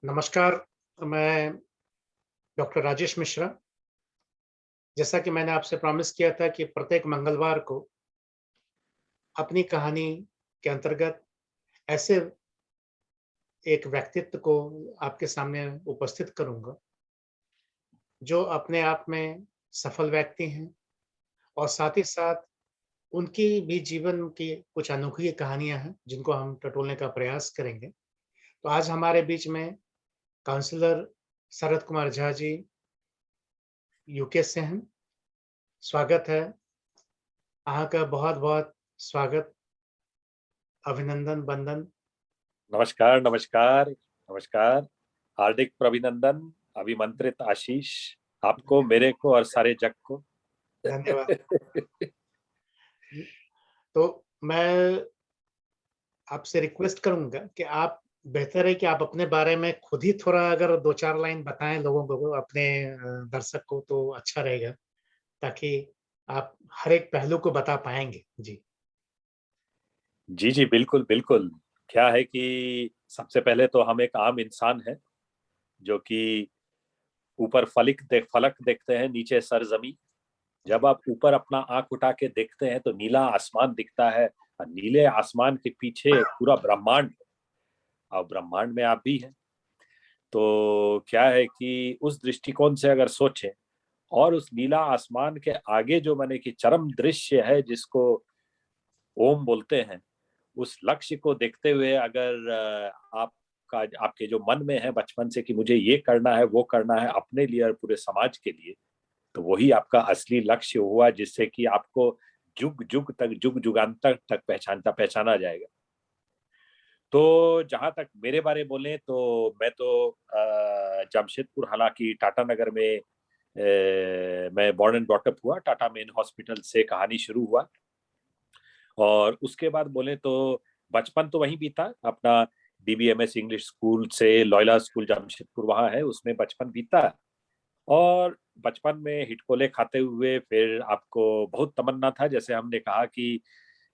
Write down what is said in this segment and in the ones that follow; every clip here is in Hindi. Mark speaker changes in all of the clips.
Speaker 1: नमस्कार, मैं डॉक्टर राजेश मिश्रा। जैसा कि मैंने आपसे प्रॉमिस किया था कि प्रत्येक मंगलवार को अपनी कहानी के अंतर्गत ऐसे एक व्यक्तित्व को आपके सामने उपस्थित करूँगा, जो अपने आप में सफल व्यक्ति हैं और साथ ही साथ उनकी भी जीवन की कुछ अनोखी कहानियाँ हैं, जिनको हम टटोलने का प्रयास करेंगे। तो आज हमारे बीच में काउंसलर शरद कुमार झा जी यूके से हैं। स्वागत है। अहाँके बहुत-बहुत स्वागत, अभिनंदन, वंदन।
Speaker 2: नमस्कार, नमस्कार, नमस्कार। हार्दिक अभिनंदन, अभिमंत्रित आशीष आपको, मेरे को और सारे जग को।
Speaker 1: धन्यवाद। तो मैं आपसे रिक्वेस्ट करूँगा कि आप बेहतर है कि आप अपने बारे में खुद ही थोड़ा अगर 2-4 लाइन बताएँ लोगों को, अपने दर्शक को तो अच्छा रहेगा, ताकि आप हर एक पहलू को बता पाएँगे। जी।
Speaker 2: जी, जी, बिल्कुल, बिल्कुल। क्या है कि सबसे पहले तो हम एक आम इंसान हैं, जो कि ऊपर फलक देखते हैं, नीचे सरज़मीं।
Speaker 1: जी।
Speaker 2: जब आप ऊपर अपना आँख उठा के देखते हैं, तो नीला आसमान दिखता है और नीले आसमान के पीछे एक पूरा ब्रह्मांड है और ब्रह्मांड में आप भी हैं। तो क्या है कि उस दृष्टिकोण से अगर सोचें और उस नीला आसमान के आगे जो माने कि चरम दृश्य है जिसको ओम बोलते हैं, उस लक्ष्य को देखते हुए अगर आपका आपके जो मन में है बचपन से कि मुझे ये करना है, वो करना है अपने लिए और पूरे समाज के लिए, तो वही आपका असली लक्ष्य हुआ जिससे कि आपको जुग-जुग तक, जुग-जुगांतर तक पहचाना जाएगा। तो जहाँ तक मेरे बारे बोले तो मैं तो जमशेदपुर हालाँकि टाटा नगर में मैं बॉर्न एंड ब्रॉट अप हुआ, टाटा मेन हॉस्पिटल से कहानी शुरू हुआ और उसके बाद बोले तो बचपन तो वहीं बीता, अपना डीबीएमएस इंग्लिश स्कूल से लॉयला स्कूल जमशेदपुर वहाँ है, उसमें बचपन बीता और बचपन में हिटकोले खाते हुए फिर आपको बहुत तमन्ना था, जैसे हमने कहा कि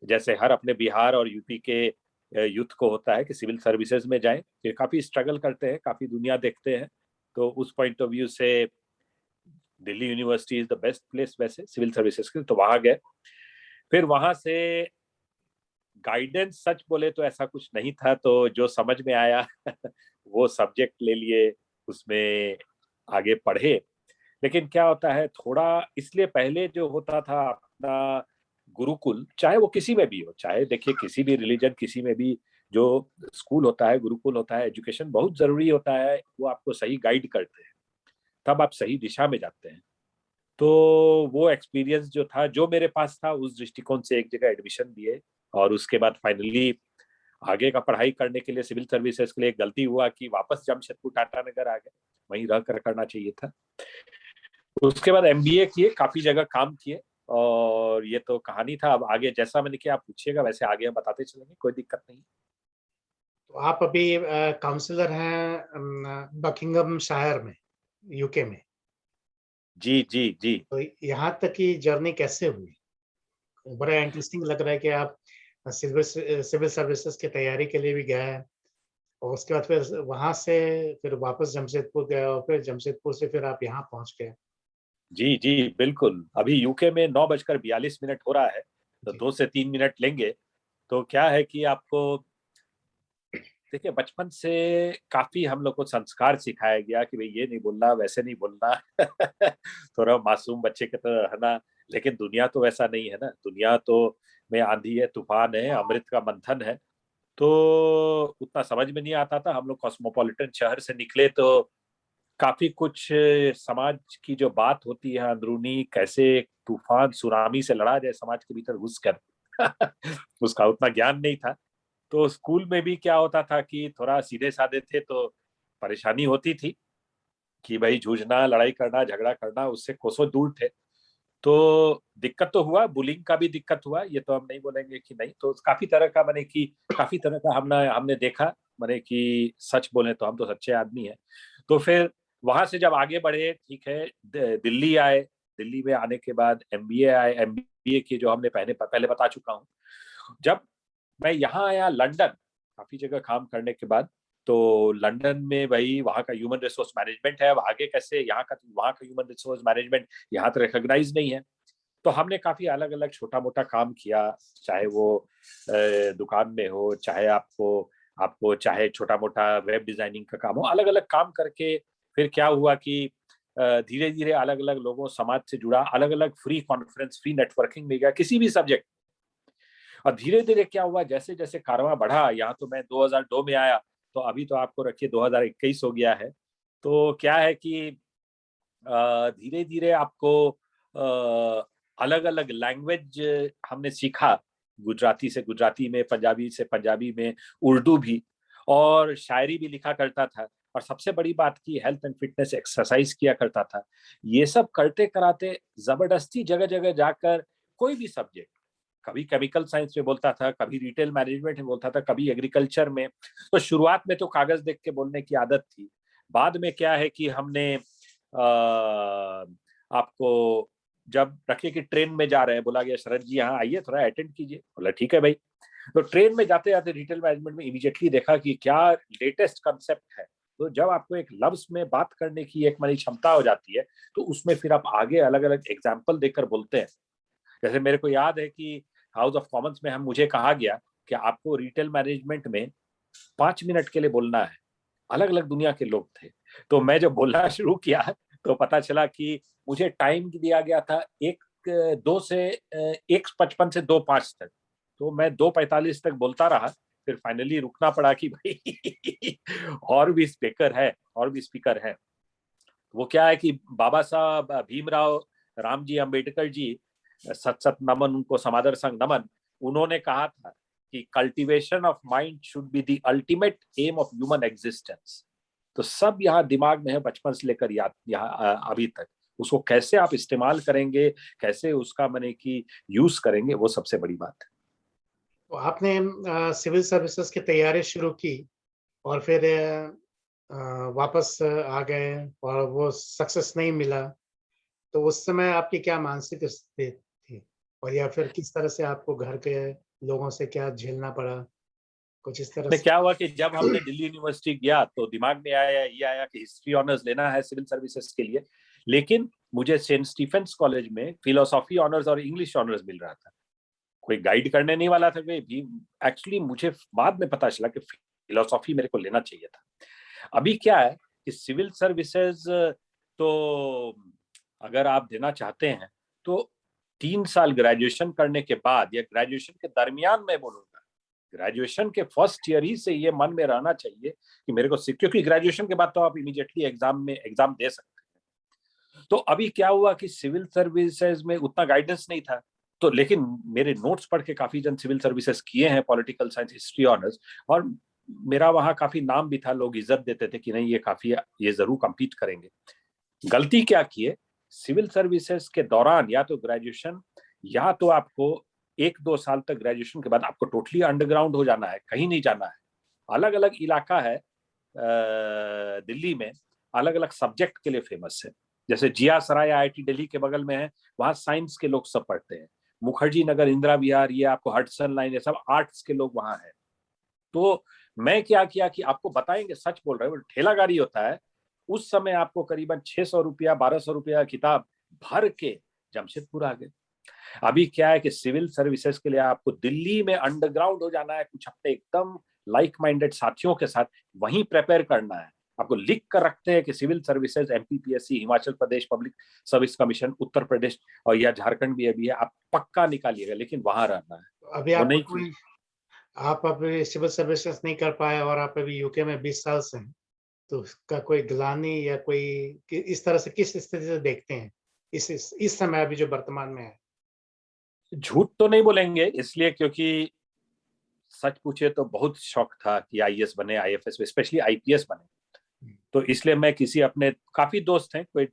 Speaker 2: जैसे हर अपने बिहार और यूपी के यूथ को होता है कि सिविल सर्विसेज में जाएँ, फिर काफ़ी स्ट्रगल करते हैं, काफ़ी दुनिया देखते हैं। तो उस पॉइंट ऑफ व्यू से Delhi university is the best place वैसे सिविल सर्विसेज के लिए, तो वहाँ गए। फिर वहाँ से गाइडेंस सच बोले तो ऐसा कुछ नहीं था, तो जो समझ में आया वो सब्जेक्ट ले लिए, उसमें आगे पढ़े। लेकिन क्या होता है थोड़ा इसलिए पहले जो होता था अपना गुरुकुल, चाहे वो किसी में भी हो, चाहे देखिए किसी भी रिलीजन, किसी में भी जो स्कूल होता है, गुरुकुल होता है, एजुकेशन बहुत ज़रूरी होता है, वो आपको सही गाइड करते हैं, तब आप सही दिशा में जाते हैं। तो वो एक्सपीरियंस जो था, जो मेरे पास था उस दृष्टिकोण से एक जगह एडमिशन लिए और उसके बाद फाइनली आगे का पढ़ाई करने के लिए सिविल सर्विसेज के लिए एक गलती हुआ कि वापस जमशेदपुर टाटा नगर आ गए, वहीं रह कर करना चाहिए था। उसके बाद एमबीए किए, काफी जगह काम किए और ये तो कहानी था। अब आगे जैसा मैंने किया आप पूछिएगा वैसे आगे हम बताते चलेंगे, कोई दिक्कत नहीं।
Speaker 1: तो आप अभी काउंसलर हैं बकिंघमशायर में, यूके में।
Speaker 2: जी, जी, जी।
Speaker 1: तो यहाँ तक की जर्नी कैसे हुई? बड़ा इंटरेस्टिंग लग रहा है कि आप सिविल सर्विसेज़ की तैयारी के लिए भी गए हैं और उसके बाद फिर वहाँ से फिर वापस जमशेदपुर गए और फिर जमशेदपुर से फिर आप यहाँ पहुँच गए।
Speaker 2: जी, जी, बिल्कुल। अभी यूके में 9:42 हो रहा है, तो
Speaker 1: जी।
Speaker 2: 2 से 3 मिनट लेंगे। तो क्या है कि आपको देखिए बचपन से काफ़ी हम लोग को संस्कार सिखाया गया कि भई ये नहीं बोलना, वैसे नहीं बोलना। थोड़ा मासूम बच्चे की तरह रहना, लेकिन दुनिया तो वैसा नहीं है ना। दुनिया तो में आँधी है, तूफ़ान है, अमृत का मंथन है। तो उतना समझ में नहीं आता था। हम लोग कॉस्मोपॉलिटन शहर से निकले तो काफ़ी कुछ समाज की जो बात होती है अंदरूनी, कैसे तूफ़ान, सुनामी से लड़ा जाए समाज के भीतर घुसकर। उसका उतना ज्ञान नहीं था। तो स्कूल में भी क्या होता था कि थोड़ा सीधे-साधे थे तो परेशानी होती थी कि भाई जूझना, लड़ाई करना, झगड़ा करना उससे कोसों दूर थे। तो दिक्कत तो हुआ, बुलिंग का भी दिक्कत हुआ, ये तो हम नहीं बोलेंगे कि नहीं। तो काफ़ी तरह का माने कि काफ़ी तरह का हमने हमने देखा, माने कि सच बोले तो हम तो सच्चे आदमी हैं। तो फिर वहाँ से जब आगे बढ़े, ठीक है, दिल्ली आए, दिल्ली में आने के बाद एमबीए आए, एमबीए की जो हमने पहले बता चुका हूँ। जब मैं यहाँ आया लंदन, काफ़ी जगह काम करने के बाद, तो लंदन में भाई वहाँ का ह्यूमन रिसोर्स मैनेजमेंट है, आगे कैसे यहाँ का वहाँ का ह्यूमन रिसोर्स मैनेजमेंट यहाँ तो रिकॉग्नाइज नहीं है। तो हमने काफी अलग अलग छोटा मोटा काम किया, चाहे वो दुकान में हो, चाहे आपको आपको चाहे छोटा मोटा वेब डिजाइनिंग का काम हो, अलग अलग काम करके फिर क्या हुआ कि धीरे धीरे अलग अलग लोगों समाज से जुड़ा, अलग अलग फ्री कॉन्फ्रेंस फ्री नेटवर्किंग में गया किसी भी सब्जेक्ट। और धीरे धीरे क्या हुआ, जैसे जैसे कारवां बढ़ा, यहाँ तो मैं 2002 में आया, तो अभी तो आपको रखिए 2021 हो गया है। तो क्या है कि धीरे धीरे आपको अलग अलग लैंग्वेज हमने सीखा, गुजराती से गुजराती में, पंजाबी से पंजाबी में, उर्दू भी, और शायरी भी लिखा करता था। और सबसे बड़ी बात की हेल्थ एंड फिटनेस एक्सरसाइज किया करता था। ये सब करते कराते जबरदस्ती जगह जगह जाकर कोई भी सब्जेक्ट, कभी केमिकल साइंस में बोलता था, कभी रिटेल मैनेजमेंट में बोलता था, कभी एग्रीकल्चर में। तो शुरुआत में तो कागज देख के बोलने की आदत थी। बाद में क्या है कि हमने आपको जब रखे कि ट्रेन में जा रहे हैं, बोला गया शरद जी यहाँ आइए थोड़ा अटेंड कीजिए, बोला ठीक है भाई। तो ट्रेन में जाते जाते रिटेल मैनेजमेंट में इमीडिएटली देखा कि क्या लेटेस्ट कंसेप्ट है। तो जब आपको एक लफ्ज में बात करने की एक मानी क्षमता हो जाती है, तो उसमें फिर आप आगे अलग अलग एग्जाम्पल देकर बोलते हैं। जैसे मेरे को याद है कि हाउस ऑफ कॉमन्स में मुझे कहा गया कि आपको रिटेल मैनेजमेंट में 5 मिनट के लिए बोलना है। अलग अलग दुनिया के लोग थे। तो मैं जब बोलना शुरू किया तो पता चला कि मुझे टाइम दिया गया था 1:55 से 2:05 तक। तो मैं 2:45 तक बोलता रहा। फिर फाइनली रुकना पड़ा कि भाई और भी स्पीकर है, और भी स्पीकर है। वो क्या है कि बाबा साहब भीमराव रामजी अंबेडकर जी, सत सत नमन उनको, समादर संग नमन, उन्होंने कहा था कि cultivation of mind should be the ultimate aim of human existence. तो सब यहाँ दिमाग में है बचपन से लेकर यहाँ अभी तक। उसको कैसे आप इस्तेमाल करेंगे, कैसे उसका मैंने कि यूज करेंगे, वो सबसे बड़ी बात है।
Speaker 1: तो आपने सिविल सर्विसेज की तैयारी शुरू की और फिर वापस आ गए और वो सक्सेस नहीं मिला, तो उस समय आपकी क्या मानसिक स्थिति थी? और या फिर किस तरह से आपको घर के लोगों से क्या झेलना पड़ा? कुछ इस तरह
Speaker 2: में
Speaker 1: से।
Speaker 2: क्या हुआ कि जब हमने दिल्ली यूनिवर्सिटी गया तो दिमाग में आया कि हिस्ट्री ऑनर्स लेना है सिविल सर्विसेज के लिए। लेकिन मुझे सेंट स्टीफेंस कॉलेज में फिलोसॉफी ऑनर्स और इंग्लिश ऑनर्स मिल रहा था। कोई गाइड करने नहीं वाला था कोई भी। एक्चुअली मुझे बाद में पता चला कि फिलोसॉफी मेरे को लेना चाहिए था। अभी क्या है कि सिविल सर्विसेज तो अगर आप देना चाहते हैं तो 3 साल ग्रेजुएशन करने के बाद या ग्रेजुएशन के दरमियान, मैं बोलूंगा ग्रेजुएशन के फर्स्ट ईयर ही से ये मन में रहना चाहिए कि मेरे को, क्योंकि ग्रेजुएशन के बाद तो आप इमीडिएटली एग्जाम दे सकते हैं। तो अभी क्या हुआ कि सिविल सर्विसेज में उतना गाइडेंस नहीं था। तो लेकिन मेरे नोट्स पढ़ के काफी जन सिविल सर्विसेज किए हैं, पॉलिटिकल साइंस, हिस्ट्री ऑनर्स, और मेरा वहां काफी नाम भी था, लोग इज्जत देते थे कि नहीं ये काफी, ये जरूर कम्पीट करेंगे। गलती क्या किए, सिविल सर्विसेज के दौरान या तो ग्रेजुएशन, या तो आपको 1-2 साल तक ग्रेजुएशन के बाद आपको टोटली अंडरग्राउंड हो जाना है, कहीं नहीं जाना है। अलग अलग इलाका है दिल्ली में, अलग अलग सब्जेक्ट के लिए फेमस है। जैसे जिया सराय आईआईटी दिल्ली के बगल में है, वहां साइंस के लोग सब पढ़ते हैं। मुखर्जी नगर, इंदिरा विहार, ये आपको हडसन लाइन, ये सब आर्ट्स के लोग वहां है। तो मैं क्या किया कि आपको बताएंगे, सच बोल रहे हो, ठेला गाड़ी होता है उस समय आपको करीबन 600 रुपया 1200 रुपया किताब भर के जमशेदपुर आ गए। अभी क्या है कि सिविल सर्विसेज के लिए आपको दिल्ली में अंडरग्राउंड हो जाना है, कुछ अपने एकदम लाइक माइंडेड साथियों के साथ वहीं प्रिपेयर करना है। आपको लिख कर रखते हैं कि civil services, MPPSC, Himachal Pradesh public service commission, Uttar Pradesh और या झारखंड भी अभी है, आप पक्का निकालिएगा, लेकिन वहां रहना है।
Speaker 1: अभी
Speaker 2: वो
Speaker 1: आपको
Speaker 2: नहीं की।
Speaker 1: कोई, आप अभी सिविल सर्विसेज नहीं कर पाए और आप अभी यूके में 20 साल से हैं, तो उसका कोई ग्लानि या कोई इस तरह से किस स्थिति से देखते हैं इस समय अभी जो वर्तमान में है?
Speaker 2: झूठ तो नहीं बोलेंगे इसलिए, क्योंकि सच पूछे तो बहुत शौक था कि आईएएस बने, आईएफएस, स्पेशली आईपीएस बने। तो इसलिए मैं किसी अपने, काफी दोस्त हैं, कोई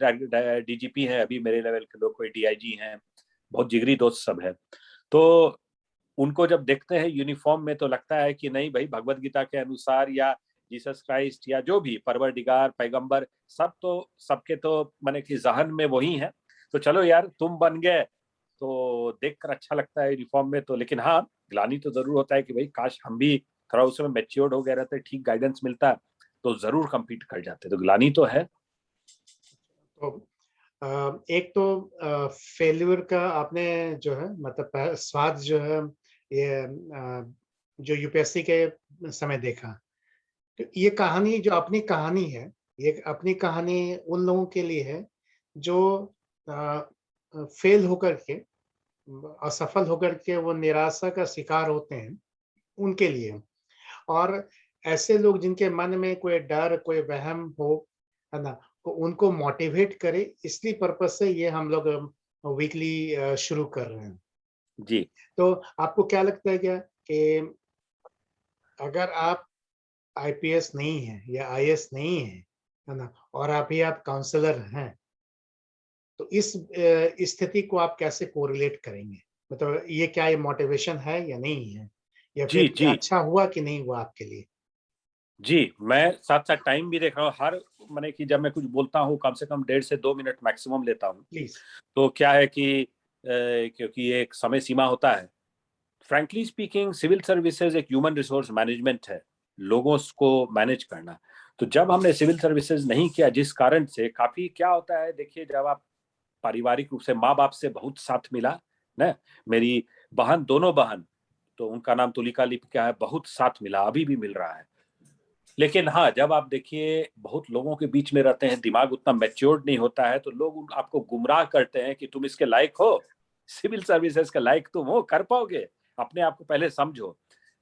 Speaker 2: डीजीपी हैं अभी मेरे लेवल के लोग, कोई डीआईजी हैं, बहुत जिगरी दोस्त सब है। तो उनको जब देखते हैं यूनिफॉर्म में तो लगता है कि नहीं भाई, भगवत गीता के अनुसार या जीसस क्राइस्ट या जो भी परवरदिगार पैगंबर, सब तो सबके तो माने कि जहन में वही है। तो चलो यार तुम बन गए तो देखकर अच्छा लगता है यूनिफॉर्म में तो। लेकिन हाँ, ग्लानि तो जरूर होता है कि भाई काश हम भी थोड़ा उस समय मैच्योर्ड हो गया रहते, ठीक गाइडेंस मिलता तो जरूर compete कर जाते। तो ग्लानी तो है।
Speaker 1: तो एक तो फेल्यूर का आपने जो है मतलब स्वाद जो है ये जो यूपीएससी के समय देखा, तो ये कहानी जो अपनी कहानी है, ये अपनी कहानी उन लोगों के लिए है जो फेल होकर के, असफल होकर के वो निराशा का शिकार होते हैं, उनके लिए। और ऐसे लोग जिनके मन में कोई डर, कोई वहम हो, है ना? तो उनको मोटिवेट करे, इसलिए पर्पज़ से ये हम लोग वीकली शुरू कर रहे हैं।
Speaker 2: जी
Speaker 1: तो आपको क्या लगता है क्या कि अगर आप आईपीएस नहीं हैं या आईएएस नहीं हैं, है ना? और अभी आप काउंसलर हैं, तो इस स्थिति को आप कैसे कोरिलेट करेंगे? मतलब ये क्या ये मोटिवेशन है या नहीं है? या
Speaker 2: जी
Speaker 1: फिर ये
Speaker 2: जी
Speaker 1: अच्छा हुआ कि नहीं हुआ आपके लिए?
Speaker 2: जी, मैं साथ साथ टाइम भी देख रहा हूँ। हर मैंने कि जब मैं कुछ बोलता हूँ कम से कम 1.5 से 2 मिनट मैक्सिमम लेता हूँ।
Speaker 1: प्लीज़।
Speaker 2: तो क्या है कि क्योंकि ये एक समय सीमा होता है। फ्रैंकली स्पीकिंग, सिविल सर्विसेज एक ह्यूमन रिसोर्स मैनेजमेंट है, लोगों को मैनेज करना। तो जब हमने सिविल सर्विसेज नहीं किया, जिस कारण से काफी क्या होता है, देखिए जब आप पारिवारिक रूप से माँ बाप से बहुत साथ मिला ना, मेरी बहन, दोनों बहन, तो उनका नाम तुलिका लिपिका है, बहुत साथ मिला, अभी भी मिल रहा है। लेकिन हाँ, जब आप देखिए बहुत लोगों के बीच में रहते हैं, दिमाग उतना मैच्योर्ड नहीं होता है, तो लोग आपको गुमराह करते हैं कि तुम इसके लायक हो, सिविल सर्विसेज के लायक तुम हो, कर पाओगे, अपने आप को पहले समझो।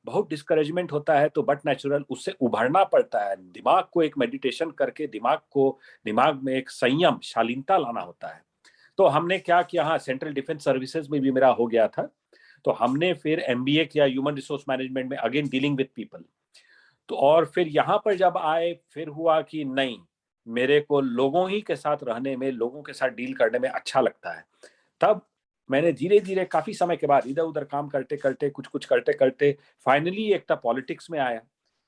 Speaker 2: बहुत डिस्करेजमेंट होता है, तो बट नेचुरल उससे उभरना पड़ता है। दिमाग को एक मेडिटेशन करके दिमाग में एक संयम, शालीनता लाना होता है। तो हमने क्या किया, हाँ, सेंट्रल डिफेंस सर्विसेज में भी मेरा हो गया था। तो हमने फिर एमबीए किया ह्यूमन रिसोर्स मैनेजमेंट में, अगेन डीलिंग विद पीपल। तो और फिर यहाँ पर जब आए, फिर हुआ कि नहीं, मेरे को लोगों ही के साथ रहने में, लोगों के साथ डील करने में अच्छा लगता है। तब मैंने धीरे धीरे काफी समय के बाद इधर उधर काम करते करते, कुछ कुछ करते करते, फाइनली एक पॉलिटिक्स में आया।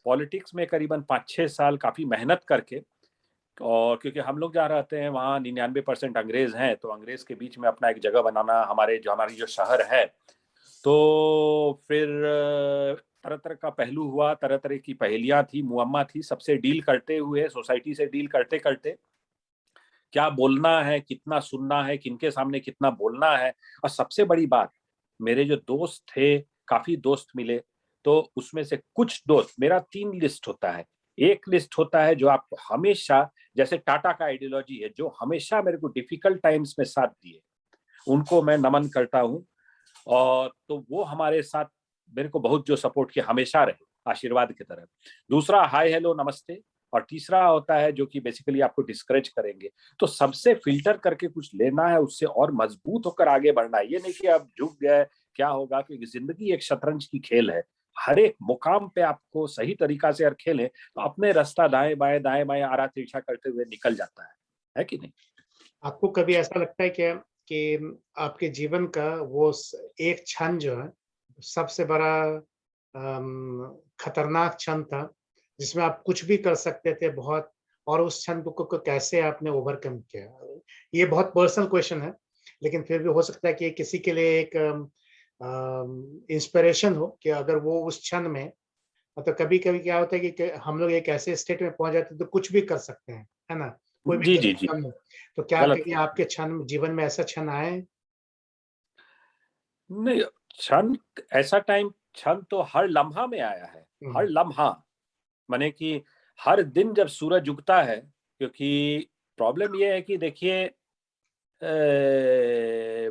Speaker 2: पॉलिटिक्स में करीबन 5-6 साल काफी मेहनत करके, और क्योंकि हम लोग जहाँ रहते हैं वहाँ 99% अंग्रेज हैं, तो अंग्रेज के बीच में अपना एक जगह बनाना, हमारी जो शहर है, तो फिर तरह तरह का पहलू हुआ, तरह तरह की पहेलियां थी, मुअम्मा थी, सबसे डील करते हुए, सोसाइटी से डील करते करते, क्या बोलना है, कितना सुनना है, किनके सामने कितना बोलना है। और सबसे बड़ी बात, मेरे जो दोस्त थे, काफी दोस्त मिले, तो उसमें से कुछ दोस्त, मेरा 3 लिस्ट होता है। एक लिस्ट होता है जो आपको हमेशा, जैसे टाटा का आइडियोलॉजी है, जो हमेशा मेरे को डिफिकल्ट टाइम्स में साथ दिए, उनको मैं नमन करता हूँ। और तो वो हमारे साथ मेरे को बहुत जो सपोर्ट किया, हमेशा रहे आशीर्वाद की तरह। दूसरा हाय हेलो नमस्ते, और तीसरा होता है जो कि बेसिकली आपको डिस्करेज करेंगे। तो सबसे फिल्टर करके कुछ लेना है, उससे और मजबूत होकर आगे बढ़ना है। ये नहीं कि आप झुक गए, क्या होगा, क्योंकि जिंदगी एक शतरंज की खेल है। हर एक मुकाम पे आपको सही तरीका से अगर खेलें, तो अपने रास्ता दाएं बाएं आरा तिरछा करते हुए निकल जाता है कि नहीं?
Speaker 1: आपको कभी ऐसा लगता है क्या कि आपके जीवन का वो एक क्षण जो है सबसे बड़ा खतरनाक क्षण था जिसमें आप कुछ भी कर सकते थे बहुत, और उस क्षण को कैसे आपने ओवरकम किया? ये बहुत पर्सनल क्वेश्चन है, लेकिन फिर भी हो सकता है कि किसी के लिए एक इंस्पिरेशन हो कि अगर वो उस क्षण में, मतलब कभी-कभी क्या होता है कि हम लोग एक ऐसे स्टेट में पहुँच जाते हैं तो कुछ भी कर सकते हैं, है ना? कोई भी
Speaker 2: जी जी
Speaker 1: गलत
Speaker 2: जी।
Speaker 1: कदम हो। तो क्या
Speaker 2: गलत
Speaker 1: कभी आपके क्षण जीवन में ऐसा क्षण आए हैं?
Speaker 2: नहीं, क्षण, ऐसा टाइम, क्षण तो हर लम्हा में आया है। हर
Speaker 1: हुँ,
Speaker 2: लम्हा, माने कि हर दिन जब सूरज उगता है, क्योंकि प्रॉब्लम ये है कि देखिए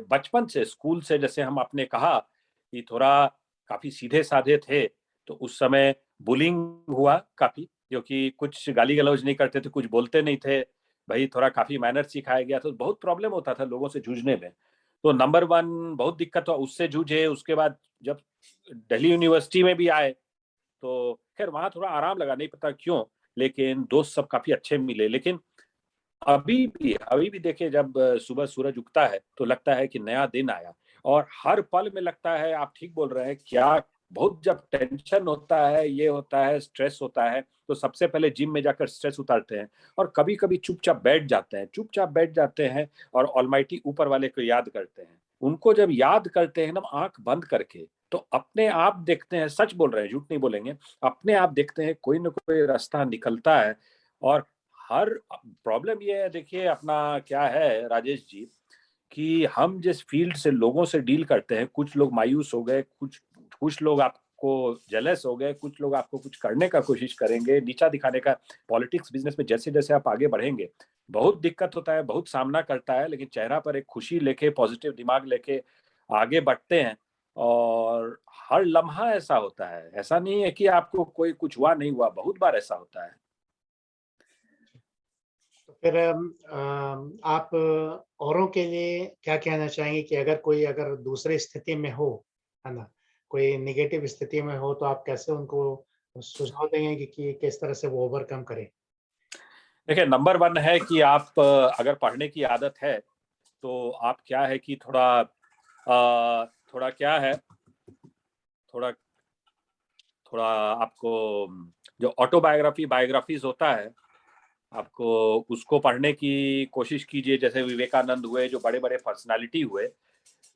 Speaker 2: बचपन से, स्कूल से, जैसे हम आपने कहा कि थोड़ा काफी सीधे साधे थे, तो उस समय बुलिंग हुआ काफी, क्योंकि कुछ गाली गलौज नहीं करते थे, कुछ बोलते नहीं थे भाई, थोड़ा काफी मैनर सिखाया गया, तो बहुत प्रॉब्लम होता था लोगों से जूझने में। तो नंबर वन बहुत दिक्कत हुआ, उससे जूझे। उसके बाद जब दिल्ली यूनिवर्सिटी में भी आए, तो खैर वहां थोड़ा आराम लगा, नहीं पता क्यों, लेकिन दोस्त सब काफी अच्छे मिले। लेकिन अभी भी देखिए, जब सुबह सूरज उगता है तो लगता है कि नया दिन आया। और हर पल में लगता है, आप ठीक बोल रहे हैं, क्या बहुत जब टेंशन होता है, ये होता है, स्ट्रेस होता है, तो सबसे पहले जिम में जाकर स्ट्रेस उतारते हैं। और कभी कभी चुपचाप बैठ जाते हैं और ऑलमाइटी ऊपर वाले को याद करते हैं। उनको जब याद करते हैं ना आंख बंद करके, तो अपने आप देखते हैं, सच बोल रहे हैं, झूठ नहीं बोलेंगे, अपने आप देखते हैं कोई ना कोई रास्ता निकलता है। और हर प्रॉब्लम ये है, देखिए अपना क्या है राजेश जी, कि हम जिस फील्ड से लोगों से डील करते हैं, कुछ लोग मायूस हो गए, कुछ कुछ लोग आपको जेलस हो गए, कुछ लोग आपको कुछ करने का कोशिश करेंगे, नीचा दिखाने का। पॉलिटिक्स बिजनेस में जैसे जैसे आप आगे बढ़ेंगे, बहुत दिक्कत होता है, बहुत सामना करता है, लेकिन चेहरा पर एक खुशी लेके, पॉजिटिव दिमाग लेके आगे बढ़ते हैं। और हर लम्हा ऐसा होता है, ऐसा नहीं है कि आपको कोई कुछ हुआ नहीं हुआ, बहुत बार ऐसा होता है।
Speaker 1: तो फिर आप औरों के लिए क्या कहना चाहेंगे कि अगर दूसरी स्थिति में हो, है ना? कोई नेगेटिव स्थिति में हो तो आप कैसे उनको सुझाव देंगे कि किस तरह से वो ओवरकम करें?
Speaker 2: देखिए, नंबर 1 है कि आप अगर पढ़ने की आदत है, तो आप क्या है कि थोड़ा क्या है, थोड़ा थोड़ा आपको जो ऑटोबायोग्राफी बायोग्राफीज होता है, आपको उसको पढ़ने की कोशिश कीजिए। जैसे विवेकानंद हुए, जो बड़े बड़े पर्सनालिटी हुए,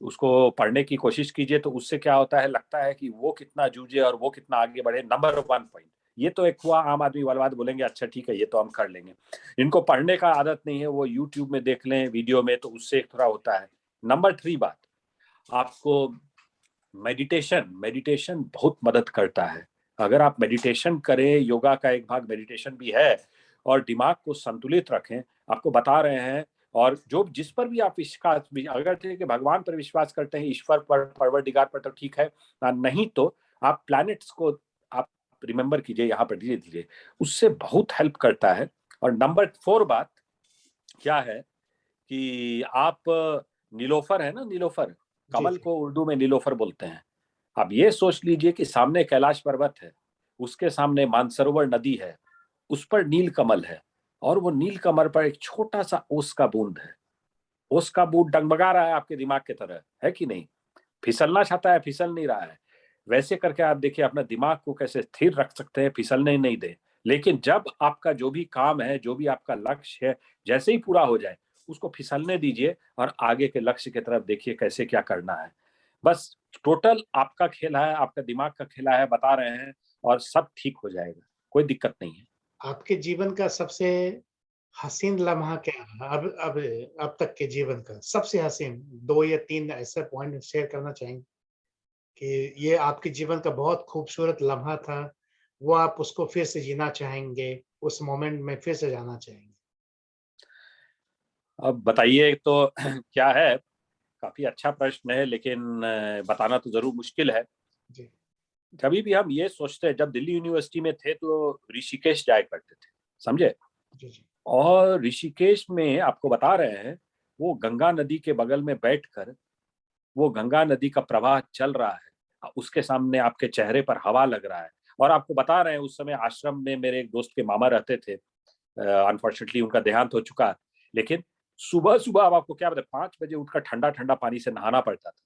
Speaker 2: उसको पढ़ने की कोशिश कीजिए। तो उससे क्या होता है, लगता है कि वो कितना जूझे और वो कितना आगे बढ़े। नंबर 1 पॉइंट ये तो एक हुआ। आम आदमी वाला बात बोलेंगे, अच्छा ठीक है ये तो हम कर लेंगे। इनको पढ़ने का आदत नहीं है, वो यूट्यूब में देख लें वीडियो में, तो उससे थोड़ा होता है। नंबर 3 बात, आपको मेडिटेशन मेडिटेशन बहुत मदद करता है। अगर आप मेडिटेशन करें, योगा का एक भाग मेडिटेशन भी है, और दिमाग को संतुलित रखें, आपको बता रहे हैं। और जो जिस पर भी आप विश्वास, अगर थे कि भगवान पर विश्वास करते हैं, ईश्वर पर, परवरदिगार पर, तो ठीक है। नहीं तो आप प्लैनेट्स को आप रिमेंबर कीजिए, यहाँ पर धीरे धीरे, उससे बहुत हेल्प करता है। और नंबर 4 बात क्या है कि आप, नीलोफर है ना, नीलोफर,
Speaker 1: जी,
Speaker 2: कमल
Speaker 1: जी।
Speaker 2: को उर्दू में नीलोफर बोलते हैं। आप ये सोच लीजिए कि सामने कैलाश पर्वत है, उसके सामने मानसरोवर नदी है, उस पर नील कमल है, और वो नील कमल पर एक छोटा सा ओस का बूंद है। ओस का बूंद डगमगा रहा है आपके दिमाग की तरह, है कि नहीं? फिसलना चाहता है, फिसल नहीं रहा है। वैसे करके आप देखिए अपना दिमाग को कैसे स्थिर रख सकते हैं, फिसलने नहीं दे। लेकिन जब आपका जो भी काम है, जो भी आपका लक्ष्य है, जैसे ही पूरा हो जाए, उसको फिसलने दीजिए और आगे के लक्ष्य की तरफ देखिए कैसे क्या करना है। बस टोटल आपका खेल है, आपका दिमाग का खेला है, बता रहे हैं, और सब ठीक हो जाएगा, कोई दिक्कत नहीं है।
Speaker 1: आपके जीवन का सबसे हसीन लम्हा क्या रहा? अब तक के जीवन का सबसे हसीन 2 या 3 ऐसे पॉइंट शेयर करना चाहेंगे कि ये आपके जीवन का बहुत खूबसूरत लम्हा था, वो आप उसको फिर से जीना चाहेंगे, उस मोमेंट में फिर से जाना चाहेंगे?
Speaker 2: अब बताइए तो क्या है, काफी अच्छा प्रश्न है, लेकिन बताना तो जरूर मुश्किल है।
Speaker 1: जी,
Speaker 2: कभी भी हम ये सोचते हैं, जब दिल्ली यूनिवर्सिटी में थे तो ऋषिकेश जाया करते थे, समझे?
Speaker 1: जी, जी।
Speaker 2: और ऋषिकेश में आपको बता रहे हैं, वो गंगा नदी के बगल में बैठकर, वो गंगा नदी का प्रवाह चल रहा है, उसके सामने आपके चेहरे पर हवा लग रहा है। और आपको बता रहे हैं, उस समय आश्रम में मेरे एक दोस्त के मामा रहते थे, अनफॉर्चुनेटली उनका देहांत हो चुका। लेकिन सुबह सुबह, अब आपको क्या बताए, 5 बजे उठकर ठंडा ठंडा पानी से नहाना पड़ता था।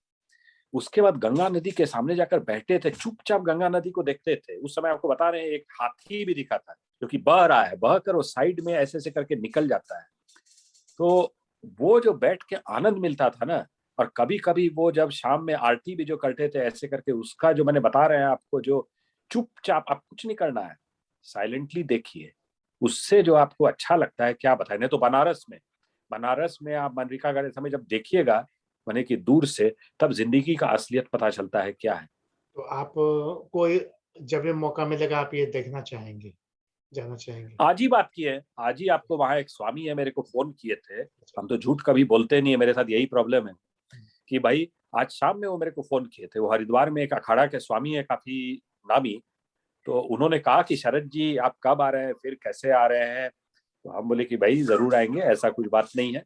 Speaker 2: उसके बाद गंगा नदी के सामने जाकर बैठते थे, चुपचाप गंगा नदी को देखते थे। उस समय आपको बता रहे हैं, एक हाथी भी दिखा था, जो कि बह रहा है, बह कर वो साइड में ऐसे ऐसे करके निकल जाता है। तो वो जो बैठ के आनंद मिलता था ना। और कभी कभी वो जब शाम में आरती भी जो करते थे ऐसे करके, उसका जो मैंने बता रहे हैं आपको, जो चुपचाप, आप कुछ नहीं करना है, साइलेंटली देखिए, उससे जो आपको अच्छा लगता है, क्या बताए। नहीं तो बनारस में आप मनरिका गार्डन समय जब देखिएगा, माने कि दूर से, तब जिंदगी का असलियत पता चलता है क्या है।
Speaker 1: तो आप कोई जब भी मौका मिलेगा आप ये देखना चाहेंगे, जाना चाहेंगे?
Speaker 2: आज ही बात की है, आज ही आपको, वहां एक स्वामी है, मेरे को फोन किए थे।
Speaker 1: अच्छा।
Speaker 2: हम तो झूठ कभी बोलते नहीं है, मेरे साथ यही प्रॉब्लम है
Speaker 1: हुँ,
Speaker 2: कि भाई, आज शाम में वो मेरे को फोन किए थे। वो हरिद्वार में एक अखाड़ा के स्वामी है, काफी नामी। तो उन्होंने कहा कि शरद जी आप कब आ रहे हैं, फिर कैसे आ रहे हैं? तो हम बोले कि भाई जरूर आएंगे, ऐसा कुछ बात नहीं है।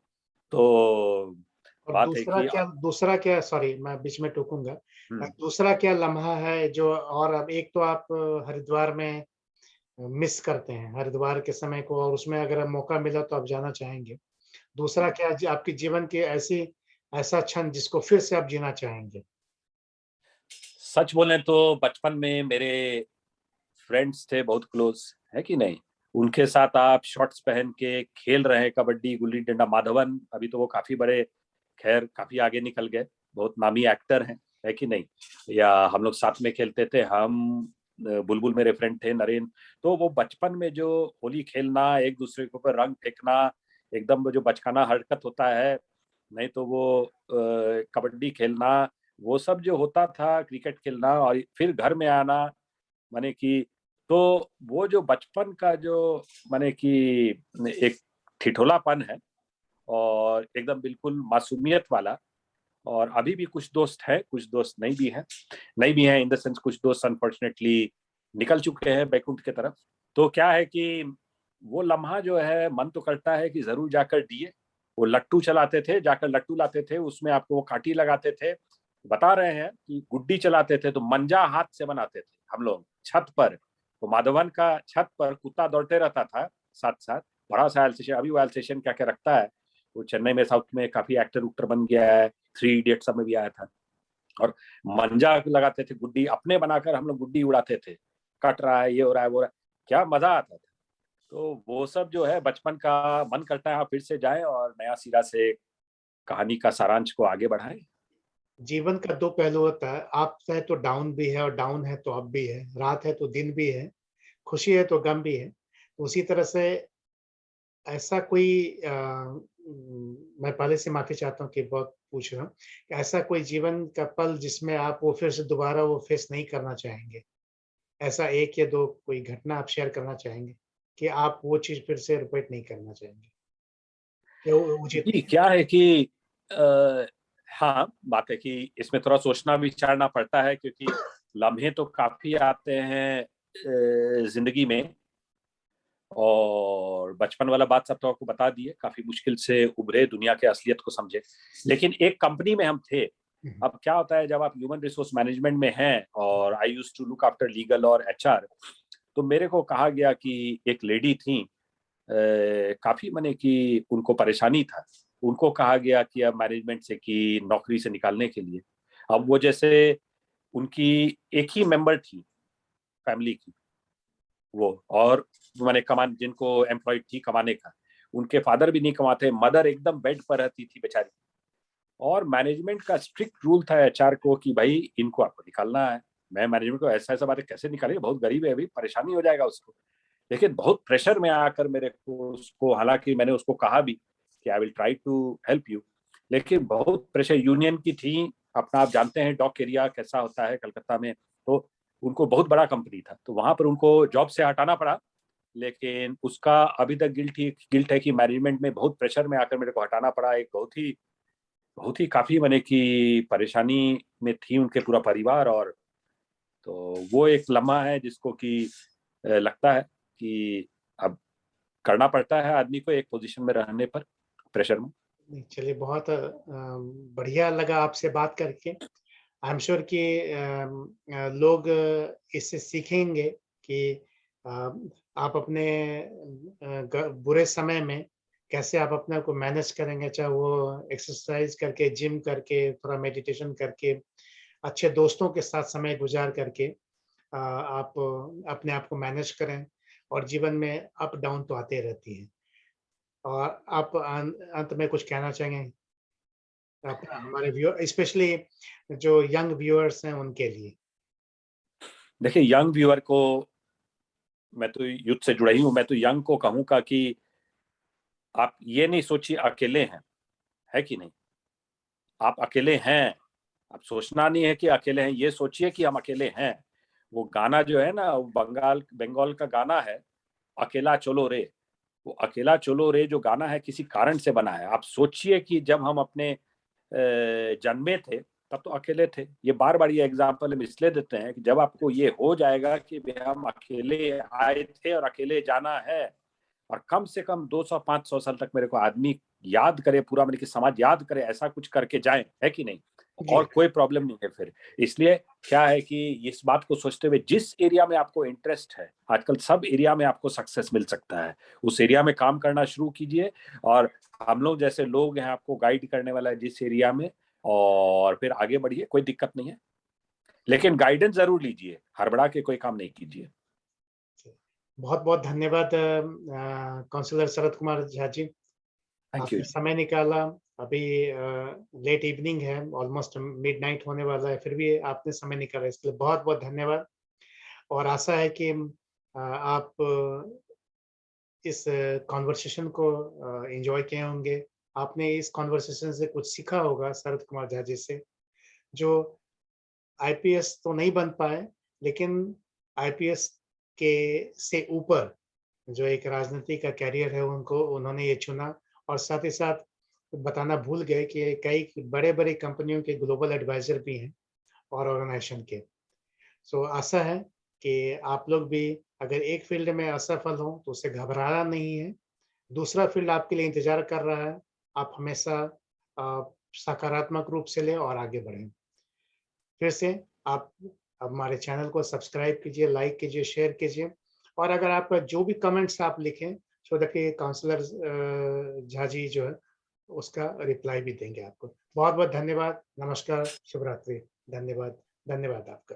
Speaker 2: तो
Speaker 1: और
Speaker 2: बात है कि
Speaker 1: दूसरा क्या सॉरी मैं बीच में टोकूँगा।
Speaker 2: हम्म,
Speaker 1: दूसरा क्या लम्हा है जो और अब एक तो आप हरिद्वार में मिस करते हैं, हरिद्वार के समय को और उसमें अगर मौका मिला तो आप जाना चाहेंगे। दूसरा क्या जी आपके जीवन की ऐसा क्षण जिसको फिर से आप जीना चाहेंगे?
Speaker 2: सच बोले तो बचपन में मेरे फ्रेंड्स थे बहुत क्लोज, है कि नहीं? उनके साथ आप शॉर्ट्स पहन के खेल रहे हैं, कबड्डी, गुल्ली डंडा। माधवन, अभी तो वो काफी बड़े, खैर काफी आगे निकल गए, बहुत नामी एक्टर हैं। है कि नहीं? या हम लोग साथ में खेलते थे, हम बुलबुल मेरे फ्रेंड थे, नरेन, तो वो बचपन में जो होली खेलना, एक दूसरे के ऊपर रंग फेंकना, एकदम वो जो बचकाना हरकत होता है, नहीं तो वो कबड्डी खेलना, वो सब जो होता था, क्रिकेट खेलना और फिर घर में आना, माने कि तो वो जो बचपन का जो माने कि एक ठिठोलापन है और एकदम बिल्कुल मासूमियत वाला। और अभी भी कुछ दोस्त हैं, कुछ दोस्त नहीं भी हैं इन द सेंस, कुछ दोस्त अनफॉर्चुनेटली निकल चुके हैं बैकुंठ की तरफ। तो क्या है कि वो लम्हा जो है, मन तो करता है कि जरूर जाकर दिए, वो लट्टू चलाते थे, जाकर लट्टू लाते थे, उसमें आपको वो काठी लगाते थे। बता रहे हैं कि गुड्डी चलाते थे तो मंजा हाथ से बनाते थे हम लोग छत पर। तो माधवन का छत पर कुत्ता दौड़ते रहता था साथ साथ, बड़ा सा एल्सेशन, अभी वो एल्सेशन क्या क्या रखता है, वो चेन्नई में साउथ में काफी एक्टर उक्टर बन गया है, 3 इडियट सब में भी आया था। और मंजा लगाते थे, गुड्डी अपने बनाकर हम लोग गुड्डी उड़ाते थे, कट रहा है, ये हो रहा है, वो रहा है, क्या मजा आता था। तो वो सब जो है बचपन का, मन करता है आप फिर से जाए और नया सिरा से कहानी का सारांश को आगे बढ़ाएं।
Speaker 1: जीवन का दो पहलू होता है, अप है तो डाउन भी है और डाउन है तो अप भी है, रात है तो दिन भी है, खुशी है तो गम भी है। उसी तरह से ऐसा कोई मैं पहले से माफी चाहता हूँ कि बहुत पूछ रहा हूँ कि ऐसा कोई जीवन का पल जिसमें आप वो फिर से दोबारा वो फेस नहीं करना चाहेंगे, ऐसा एक या दो कोई घटना आप शेयर करना चाहेंगे कि आप वो चीज फिर से रिपीट नहीं करना चाहेंगे, या वो उचित
Speaker 2: जी,
Speaker 1: नहीं है?
Speaker 2: क्या है कि आ, हाँ, बात है कि इसमें थोड़ा सोचना विचारना पड़ता है, क्योंकि लम्हे तो काफी आते हैं जिंदगी में, और बचपन वाला बात सब तो आपको बता दिए, काफी मुश्किल से उभरे, दुनिया के असलियत को समझे। लेकिन एक कंपनी में हम थे।
Speaker 1: हम्म,
Speaker 2: अब क्या होता है, जब आप ह्यूमन रिसोर्स मैनेजमेंट में हैं, और I used to look after legal और एचआर, तो मेरे को कहा गया कि एक लेडी थी, काफी माने कि उनको परेशानी था, उनको कहा गया कि अब मैनेजमेंट से कि नौकरी से निकालने के लिए। अब वो जैसे उनकी एक ही मेंबर थी फैमिली की, वो, और मैंने कमान जिनको एम्प्लॉयड थी कमाने का, उनके फादर भी नहीं कमाते, मदर एकदम बेड पर रहती थी बेचारी। और मैनेजमेंट का स्ट्रिक्ट रूल था एचआर को कि भाई इनको आपको निकालना है। मैं मैनेजमेंट को ऐसा ऐसा बातें कैसे निकालेंगे, बहुत गरीब है, अभी परेशानी हो जाएगा उसको। लेकिन बहुत प्रेशर में आकर मेरे को उसको, हालांकि मैंने उसको कहा भी कि I will try to help you, लेकिन बहुत प्रेशर यूनियन की थी। अपना आप जानते हैं डॉक एरिया कैसा होता है कलकत्ता में, तो उनको बहुत बड़ा कंपनी था, तो वहां पर उनको जॉब से हटाना पड़ा। लेकिन उसका अभी तक गिल्ट है कि मैनेजमेंट में बहुत प्रेशर में आकर मेरे को हटाना पड़ा। एक बहुत ही काफी माने कि परेशानी में थी उनके पूरा परिवार। और तो वो एक लम्हा है जिसको कि लगता है कि अब करना पड़ता है आदमी को एक पोजीशन में रहने पर, प्रेशर में।
Speaker 1: नहीं, चलिए बहुत बढ़िया लगा आपसे बात करके। आई एम श्योर कि लोग इससे सीखेंगे कि अ, आप अपने बुरे समय में कैसे आप अपने आप को मैनेज करेंगे, चाहे वो एक्सरसाइज करके, जिम करके, थोड़ा मेडिटेशन करके, अच्छे दोस्तों के साथ समय गुजार करके आप अपने आप को मैनेज करें। और जीवन में अप डाउन तो आते रहती है। और आप अंत में कुछ कहना चाहेंगे अपना हमारे व्यूअर, स्पेशली जो यंग व्यूअर्स हैं उनके लिए?
Speaker 2: देखिए, यंग व्यूअर को, मैं तो यूथ से जुड़ा ही हूँ, मैं तो यंग को कहूंगा कि आप ये नहीं सोचिए अकेले हैं, है कि नहीं? आप अकेले हैं, आप सोचना नहीं है कि अकेले हैं, ये सोचिए कि हम अकेले हैं। वो गाना जो है ना, वो बंगाल का गाना है, अकेला चलो रे। वो अकेला चलो रे जो गाना है, किसी कारण से बना है। आप सोचिए कि जब हम अपने जन्मे थे तब तो अकेले थे। ये बार बार ये एग्जाम्पल हम इसलिए देते हैं कि जब आपको ये हो जाएगा कि हम अकेले आए थे और अकेले जाना है, और कम से कम 200-500 साल तक मेरे को आदमी याद करे, पूरा मेरे की समाज याद करे, ऐसा कुछ करके जाए, है कि नहीं?
Speaker 1: जी,
Speaker 2: और कोई प्रॉब्लम नहीं है फिर। इसलिए क्या है कि इस बात को सोचते हुए, जिस एरिया में आपको इंटरेस्ट है, आजकल सब एरिया में आपको सक्सेस मिल सकता है, उस एरिया में काम करना शुरू कीजिए। और हम लोग जैसे लोग हैं, आपको गाइड करने वाला है जिस एरिया में, और फिर आगे बढ़िए, कोई दिक्कत नहीं है। लेकिन गाइडेंस जरूर लीजिए, हड़बड़ा के कोई काम नहीं कीजिए।
Speaker 1: बहुत-बहुत धन्यवाद counsellor Sharad Kumar Jha ji.
Speaker 2: Thank you.
Speaker 1: आपने समय निकाला अभी लेट इवनिंग है, ऑलमोस्ट मिडनाइट होने वाला है, फिर भी आपने समय निकाला, इसके लिए बहुत-बहुत धन्यवाद। और आशा है कि आप इस कन्वर्सेशन को एन्जॉय किए होंगे। आपने इस कन्वर्सेशन से कुछ सीखा होगा शरद कुमार झा जी से, जो आईपीएस तो नहीं बन पाए, लेकिन आईपीएस के से ऊपर जो एक राजनीति का करियर है उनको उन्होंने ये चुना, और साथ ही साथ बताना भूल गए कि कई बड़े-बड़े कंपनियों के ग्लोबल एडवाइज़र भी हैं और ऑर्गेनाइज़ेशन के। सो आशा है कि आप लोग भी अगर एक फ़ील्ड में असफल हों तो उससे घबराना नहीं है, दूसरा फ़ील्ड आपके लिए इंतज़ार कर रहा है। आप हमेशा सकारात्मक रूप से लें और आगे बढ़ें। फिर से आप हमारे चैनल को सब्सक्राइब कीजिए, लाइक कीजिए, शेयर कीजिए, और अगर आपका जो भी कमेंट्स आप लिखें, सो दैट कि काउंसलर झा जी जो है, उसका रिप्लाई भी देंगे आपको। बहुत-बहुत धन्यवाद, नमस्कार, शुभ रात्रि। धन्यवाद, धन्यवाद आपका।